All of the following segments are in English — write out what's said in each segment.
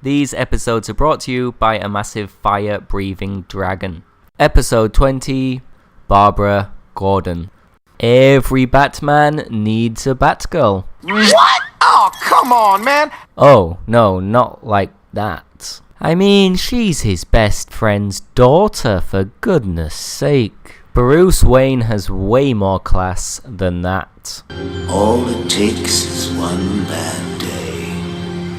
These episodes are brought to you by a massive fire-breathing dragon. Episode 20, Barbara Gordon. Every Batman needs a Batgirl. What? Oh, come on, man! Oh, no, not like that. I mean, she's his best friend's daughter, for goodness sake. Bruce Wayne has way more class than that. All it takes is one bad day.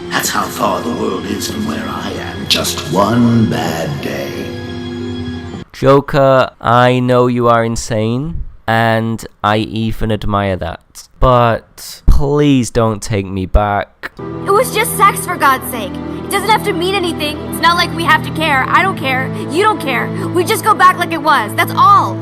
That's how far the world is from where I am. Just one bad day. Joker, I know you are insane, and I even admire that. But please don't take me back. It was just sex, for God's sake. It doesn't have to mean anything. It's not like we have to care. I don't care. You don't care. We just go back like it was. That's all.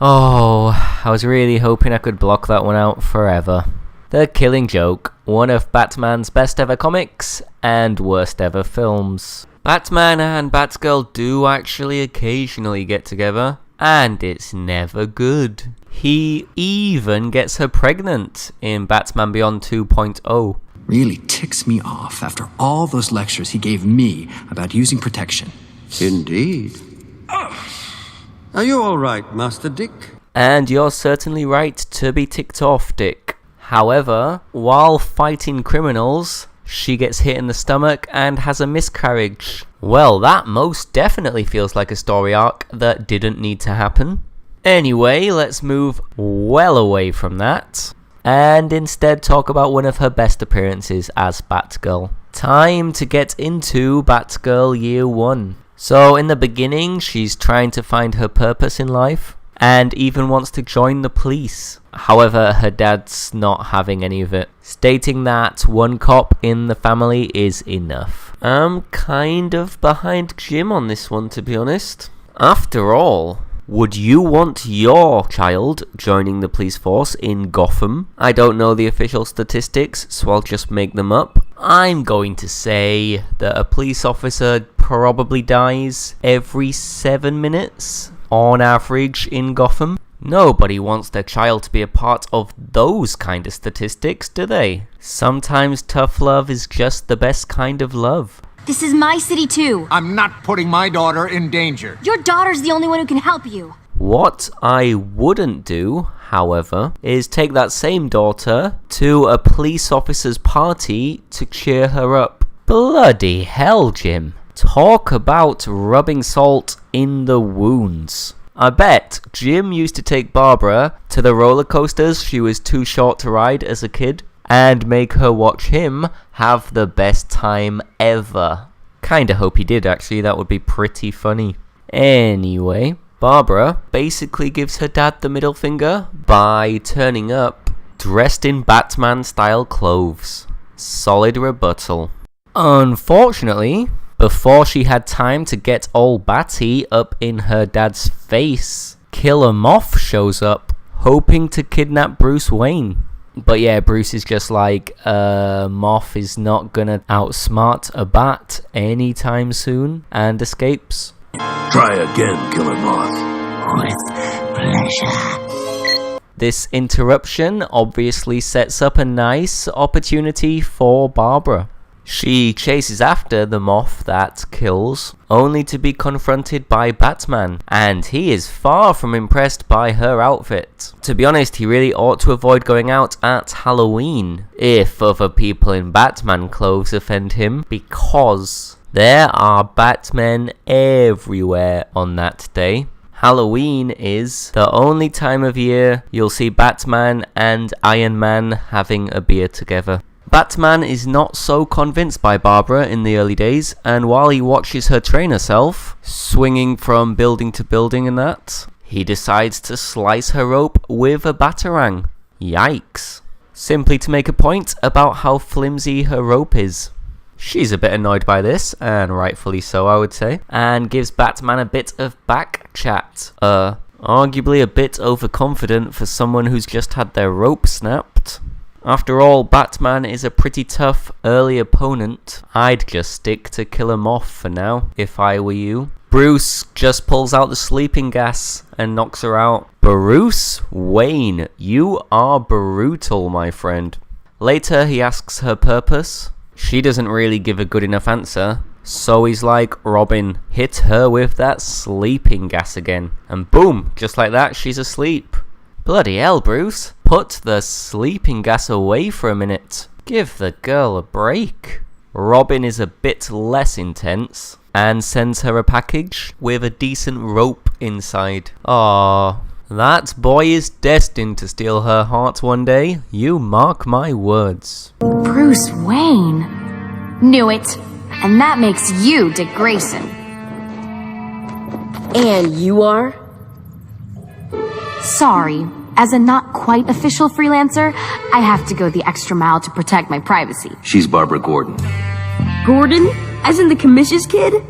Oh, I was really hoping I could block that one out forever. The Killing Joke, one of Batman's best ever comics and worst ever films. Batman and Batgirl do actually occasionally get together, and it's never good. He even gets her pregnant in Batman Beyond 2.0. Really ticks me off after all those lectures he gave me about using protection. Indeed. Are you all right, Master Dick? And you're certainly right to be ticked off, Dick. However, while fighting criminals, she gets hit in the stomach and has a miscarriage. Well, that most definitely feels like a story arc that didn't need to happen. Anyway, let's move well away from that, and instead talk about one of her best appearances as Batgirl. Time to get into Batgirl Year 1. So in the beginning, she's trying to find her purpose in life, and even wants to join the police. However, her dad's not having any of it, stating that one cop in the family is enough. I'm kind of behind Jim on this one, to be honest. After all, would you want your child joining the police force in Gotham? I don't know the official statistics, so I'll just make them up. I'm going to say that a police officer probably dies every 7 minutes on average in Gotham. Nobody wants their child to be a part of those kind of statistics, do they? Sometimes tough love is just the best kind of love. This is my city too. I'm not putting my daughter in danger. Your daughter's the only one who can help you. What I wouldn't do, however, is take that same daughter to a police officer's party to cheer her up. Bloody hell, Jim. Talk about rubbing salt in the wounds. I bet Jim used to take Barbara to the roller coasters she was too short to ride as a kid and make her watch him have the best time ever. Kinda hope he did, actually. That would be pretty funny. Anyway, Barbara basically gives her dad the middle finger by turning up dressed in Batman-style clothes. Solid rebuttal. Unfortunately, before she had time to get all batty up in her dad's face, Killer Moth shows up, hoping to kidnap Bruce Wayne. But yeah, Bruce is just like, Moth is not gonna outsmart a bat anytime soon, and escapes. Try again, Killer Moth. With pleasure. This interruption obviously sets up a nice opportunity for Barbara. She chases after the moth that kills, only to be confronted by Batman, and he is far from impressed by her outfit. To be honest, he really ought to avoid going out at Halloween, if other people in Batman clothes offend him, because there are Batmen everywhere on that day. Halloween is the only time of year you'll see Batman and Iron Man having a beer together. Batman is not so convinced by Barbara in the early days, and while he watches her train herself, swinging from building to building and that, he decides to slice her rope with a batarang. Yikes. Simply to make a point about how flimsy her rope is. She's a bit annoyed by this, and rightfully so, I would say, and gives Batman a bit of back chat. Arguably a bit overconfident for someone who's just had their rope snapped. After all, Batman is a pretty tough early opponent. I'd just stick to Killer Moth for now, if I were you. Bruce just pulls out the sleeping gas and knocks her out. Bruce Wayne, you are brutal, my friend. Later, he asks her purpose. She doesn't really give a good enough answer. So he's like, Robin, hit her with that sleeping gas again. And boom, just like that, she's asleep. Bloody hell, Bruce. Put the sleeping gas away for a minute. Give the girl a break. Robin is a bit less intense and sends her a package with a decent rope inside. Aww. That boy is destined to steal her heart one day. You mark my words. Bruce Wayne. Knew it. And that makes you Dick Grayson. And you are? Sorry. As a not quite official freelancer, I have to go the extra mile to protect my privacy. She's Barbara Gordon. Gordon? As in the commission's kid?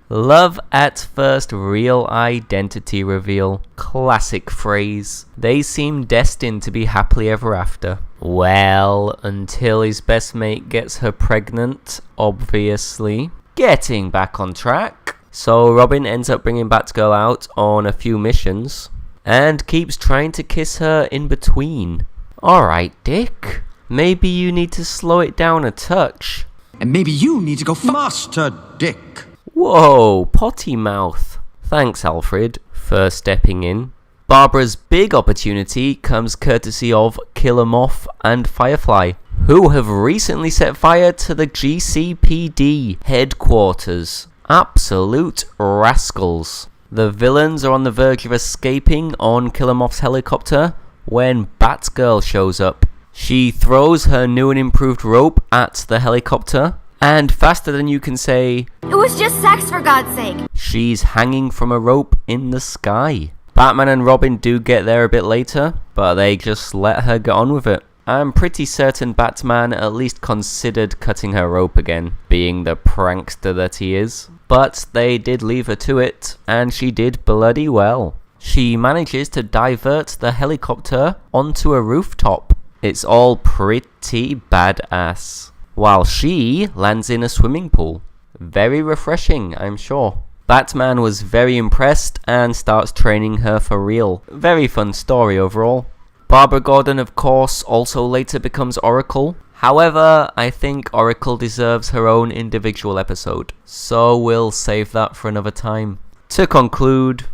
Love at first real identity reveal. Classic phrase. They seem destined to be happily ever after. Well, until his best mate gets her pregnant, obviously. Getting back on track. So Robin ends up bringing Batgirl out on a few missions and keeps trying to kiss her in between. Alright, Dick. Maybe you need to slow it down a touch. And maybe you need to go Master Dick. Whoa, potty mouth. Thanks, Alfred, for stepping in. Barbara's big opportunity comes courtesy of Killer Moth and Firefly, who have recently set fire to the GCPD headquarters. Absolute rascals. The villains are on the verge of escaping on Killer Moth's helicopter when Batgirl shows up. She throws her new and improved rope at the helicopter, and faster than you can say, It was just sex, for God's sake. she's hanging from a rope in the sky. Batman and Robin do get there a bit later, but they just let her get on with it. I'm pretty certain Batman at least considered cutting her rope again, being the prankster that he is. But they did leave her to it, and she did bloody well. She manages to divert the helicopter onto a rooftop. It's all pretty badass. While she lands in a swimming pool. Very refreshing, I'm sure. Batman was very impressed and starts training her for real. Very fun story overall. Barbara Gordon, of course, also later becomes Oracle. However, I think Oracle deserves her own individual episode, so we'll save that for another time. To conclude,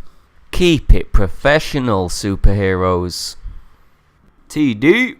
keep it professional, superheroes. TD.